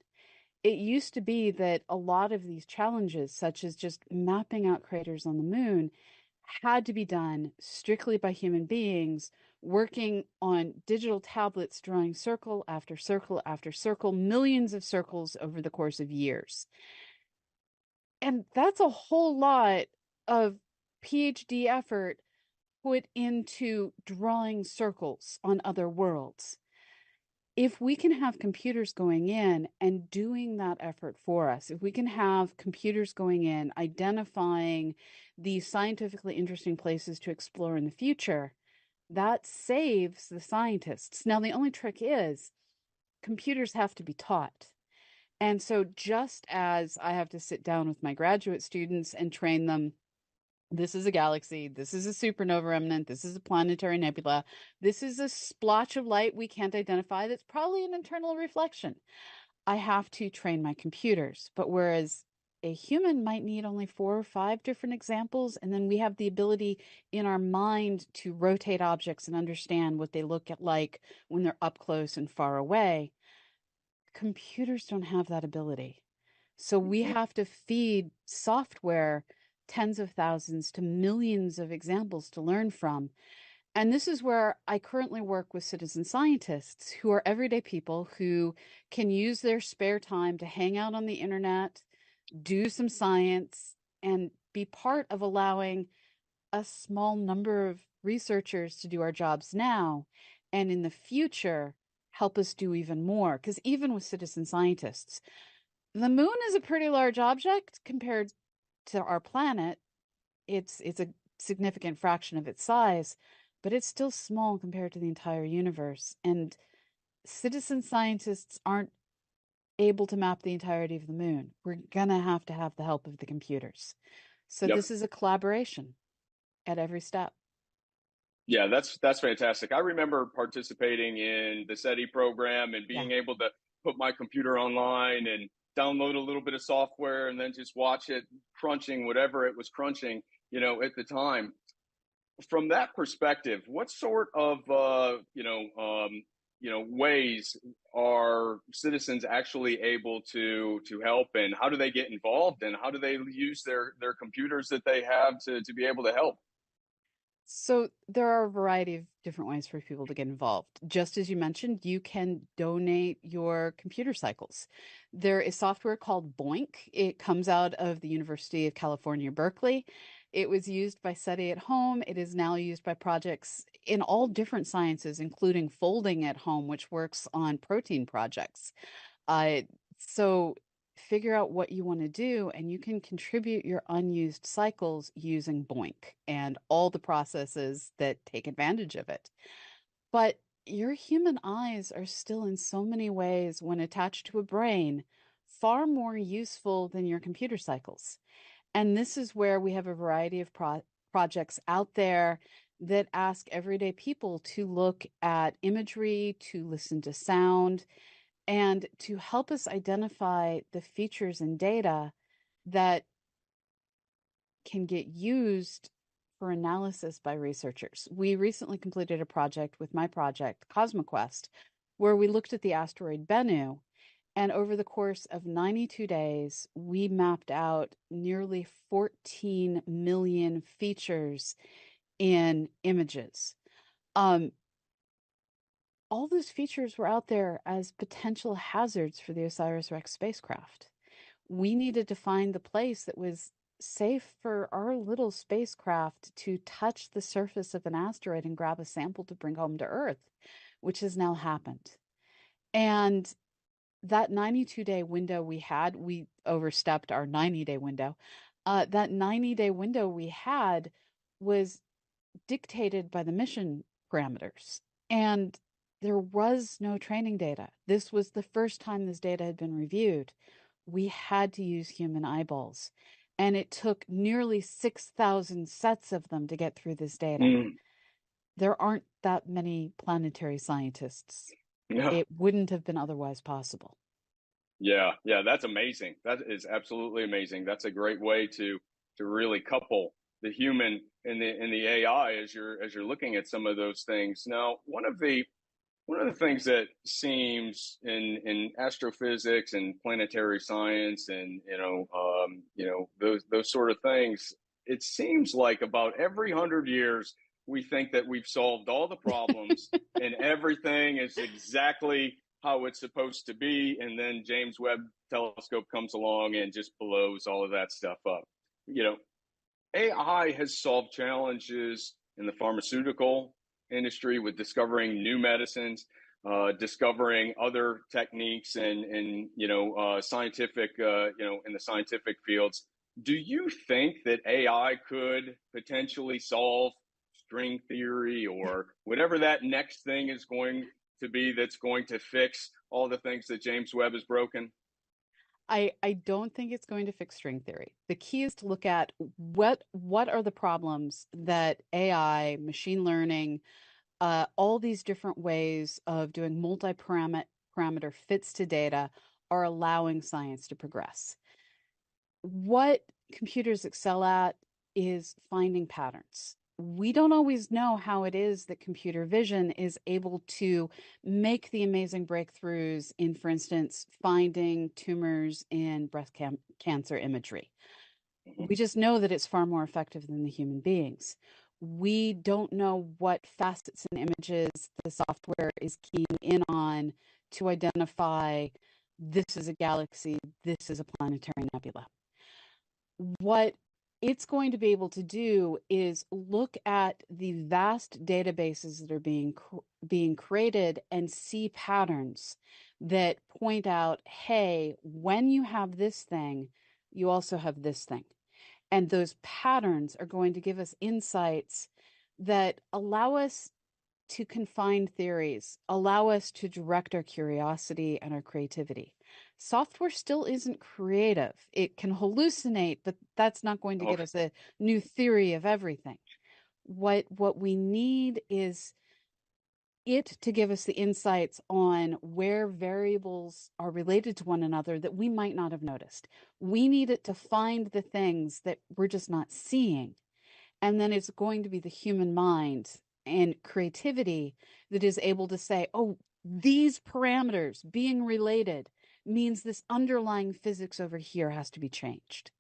It used to be that a lot of these challenges, such as just mapping out craters on the moon, had to be done strictly by human beings working on digital tablets, drawing circle after circle after circle, millions of circles over the course of years. And that's a whole lot of PhD effort put into drawing circles on other worlds. If we can have computers going in and doing that effort for us, if we can have computers going in, identifying the scientifically interesting places to explore in the future, that saves the scientists. Now, the only trick is computers have to be taught. And so just as I have to sit down with my graduate students and train them, this is a galaxy, this is a supernova remnant, this is a planetary nebula, this is a splotch of light we can't identify that's probably an internal reflection. I have to train my computers. But whereas a human might need only 4 or 5 different examples, and then we have the ability in our mind to rotate objects and understand what they look at like when they're up close and far away. Computers don't have that ability. So we have to feed software tens of thousands to millions of examples to learn from. And this is where I currently work with citizen scientists who are everyday people who can use their spare time to hang out on the internet, do some science, and be part of allowing a small number of researchers to do our jobs now, and in the future help us do even more. Because even with citizen scientists, the moon is a pretty large object compared to our planet. It's a significant fraction of its size, but it's still small compared to the entire universe. And citizen scientists aren't able to map the entirety of the moon. We're gonna have to have the help of the computers. So Yep. this is a collaboration at every step. Yeah, that's fantastic. I remember participating in the SETI program and being able to put my computer online and download a little bit of software and then just watch it crunching whatever it was crunching, at the time. From that perspective, what sort of ways are citizens actually able to help, and how do they get involved, and how do they use their computers that they have to be able to help? So there are a variety of different ways for people to get involved. Just as you mentioned, you can donate your computer cycles. There is software called Boink. It comes out of the University of California, Berkeley. It was used by SETI at home. It is now used by projects in all different sciences, including folding at home, which works on protein projects. So figure out what you want to do, and you can contribute your unused cycles using Boink and all the processes that take advantage of it. But your human eyes are still in so many ways, when attached to a brain, far more useful than your computer cycles. And this is where we have a variety of projects out there that ask everyday people to look at imagery, to listen to sound, and to help us identify the features and data that can get used for analysis by researchers. We recently completed a project with my project, CosmoQuest, where we looked at the asteroid Bennu. And over the course of 92 days, we mapped out nearly 14 million features in images. All those features were out there as potential hazards for the OSIRIS-REx spacecraft. We needed to find the place that was safe for our little spacecraft to touch the surface of an asteroid and grab a sample to bring home to Earth, which has now happened. And that 92-day window we had, we overstepped our 90-day window. That 90-day window we had was dictated by the mission parameters. And there was no training data. This was the first time this data had been reviewed. We had to use human eyeballs. And it took nearly 6,000 sets of them to get through this data. There aren't that many planetary scientists. Yeah. It wouldn't have been otherwise possible. Yeah, that's amazing. That is absolutely amazing. That's a great way to really couple the human and the AI as you're looking at some of those things. Now, one of the things that seems in astrophysics and planetary science and those sort of things, it seems like about every 100 years we think that we've solved all the problems and everything is exactly how it's supposed to be, and then James Webb Telescope comes along and just blows all of that stuff up. AI has solved challenges in the pharmaceutical industry with discovering new medicines, discovering other techniques, and scientific, in the scientific fields. Do you think that AI could potentially solve string theory or whatever that next thing is going to be that's going to fix all the things that James Webb has broken? I don't think it's going to fix string theory. The key is to look at what are the problems that AI, machine learning, all these different ways of doing multi-parameter fits to data are allowing science to progress. What computers excel at is finding patterns. We don't always know how it is that computer vision is able to make the amazing breakthroughs in, for instance, finding tumors in breast cancer imagery. We just know that it's far more effective than the human beings. We don't know what facets and images the software is keying in on to identify this is a galaxy, this is a planetary nebula. What it's going to be able to do is look at the vast databases that are being created and see patterns that point out, hey, when you have this thing, you also have this thing. And those patterns are going to give us insights that allow us to confine theories, allow us to direct our curiosity and our creativity. Software still isn't creative. It can hallucinate, but that's not going to get us a new theory of everything. What we need is it to give us the insights on where variables are related to one another that we might not have noticed. We need it to find the things that we're just not seeing. And then it's going to be the human mind and creativity that is able to say, oh, these parameters being related means this underlying physics over here has to be changed.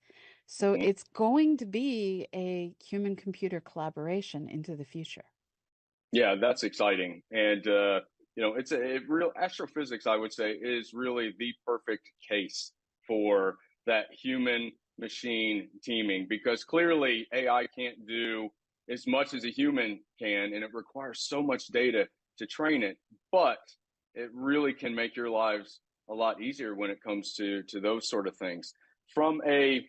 So it's going to be a human-computer collaboration into the future. Yeah, that's exciting. And, it's a real astrophysics, I would say, is really the perfect case for that human machine teaming, because clearly AI can't do as much as a human can, and it requires so much data to train it, but it really can make your lives a lot easier when it comes to those sort of things. From a,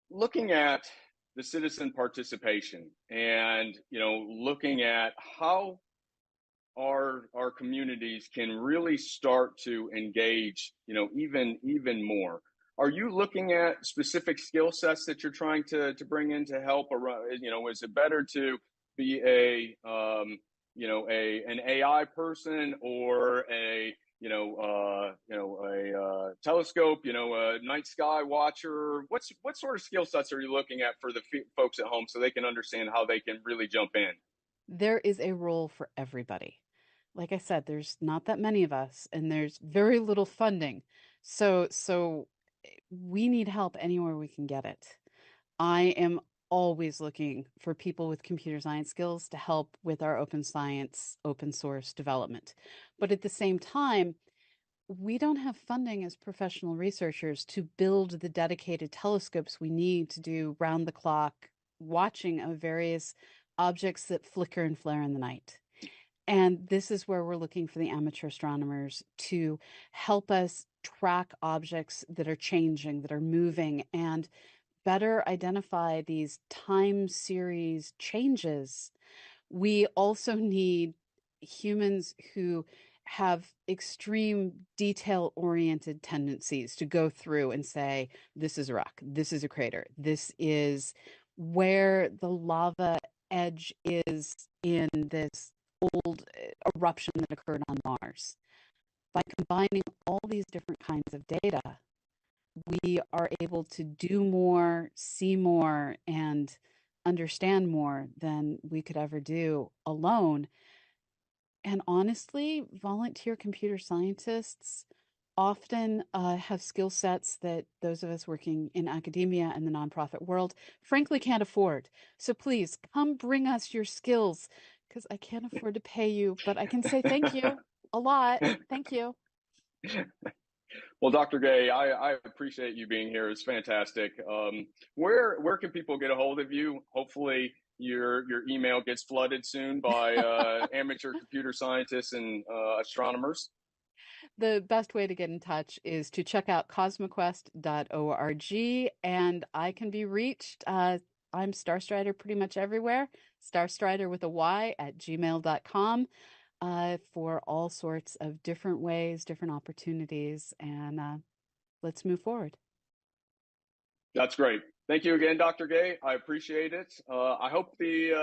looking at the citizen participation and, looking at how our communities can really start to engage, even more. Are you looking at specific skill sets that you're trying to bring in to help? Is it better to be an AI person or a telescope, a night sky watcher? What sort of skill sets are you looking at for the folks at home so they can understand how they can really jump in? There is a role for everybody. Like I said, there's not that many of us, and there's very little funding. So we need help anywhere we can get it. I am always looking for people with computer science skills to help with our open science, open source development. But at the same time, we don't have funding as professional researchers to build the dedicated telescopes we need to do round-the-clock watching of various objects that flicker and flare in the night. And this is where we're looking for the amateur astronomers to help us track objects that are changing, that are moving, and better identify these time series changes. We also need humans who have extreme detail-oriented tendencies to go through and say, this is a rock, this is a crater, this is where the lava edge is in this old eruption that occurred on Mars. By combining all these different kinds of data, we are able to do more, see more, and understand more than we could ever do alone. And honestly, volunteer computer scientists often have skill sets that those of us working in academia and the nonprofit world frankly can't afford. So please come bring us your skills, because I can't afford to pay you, but I can say thank you a lot. Thank you. Well, Dr. Gay, I appreciate you being here. It's fantastic. Where can people get a hold of you? Hopefully your email gets flooded soon by amateur computer scientists and astronomers. The best way to get in touch is to check out cosmoquest.org, and I can be reached. I'm Starstrider pretty much everywhere. Starstrider with a Y at gmail.com for all sorts of different ways, different opportunities, and let's move forward. That's great. Thank you again, Dr. Gay. I appreciate it. I hope the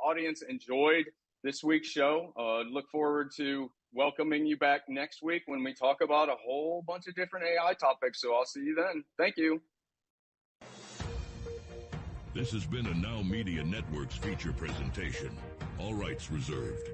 audience enjoyed this week's show. Look forward to welcoming you back next week when we talk about a whole bunch of different AI topics. So I'll see you then. Thank you. This has been a NowMedia Networks feature presentation. All rights reserved.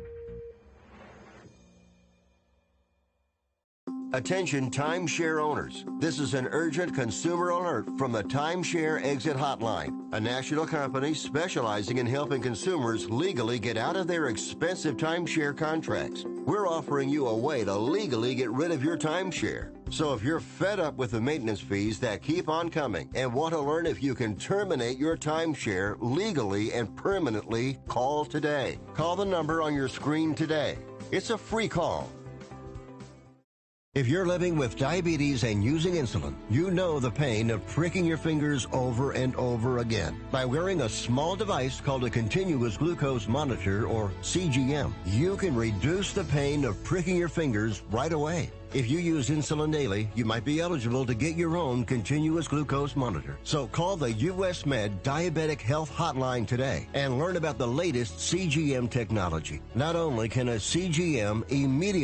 Attention timeshare owners. This is an urgent consumer alert from the Timeshare Exit Hotline, a national company specializing in helping consumers legally get out of their expensive timeshare contracts. We're offering you a way to legally get rid of your timeshare. So if you're fed up with the maintenance fees that keep on coming and want to learn if you can terminate your timeshare legally and permanently, call today. Call the number on your screen today. It's a free call. If you're living with diabetes and using insulin, you know the pain of pricking your fingers over and over again. By wearing a small device called a continuous glucose monitor, or CGM, you can reduce the pain of pricking your fingers right away. If you use insulin daily, you might be eligible to get your own continuous glucose monitor. So call the US Med Diabetic Health Hotline today and learn about the latest CGM technology. Not only can a CGM immediately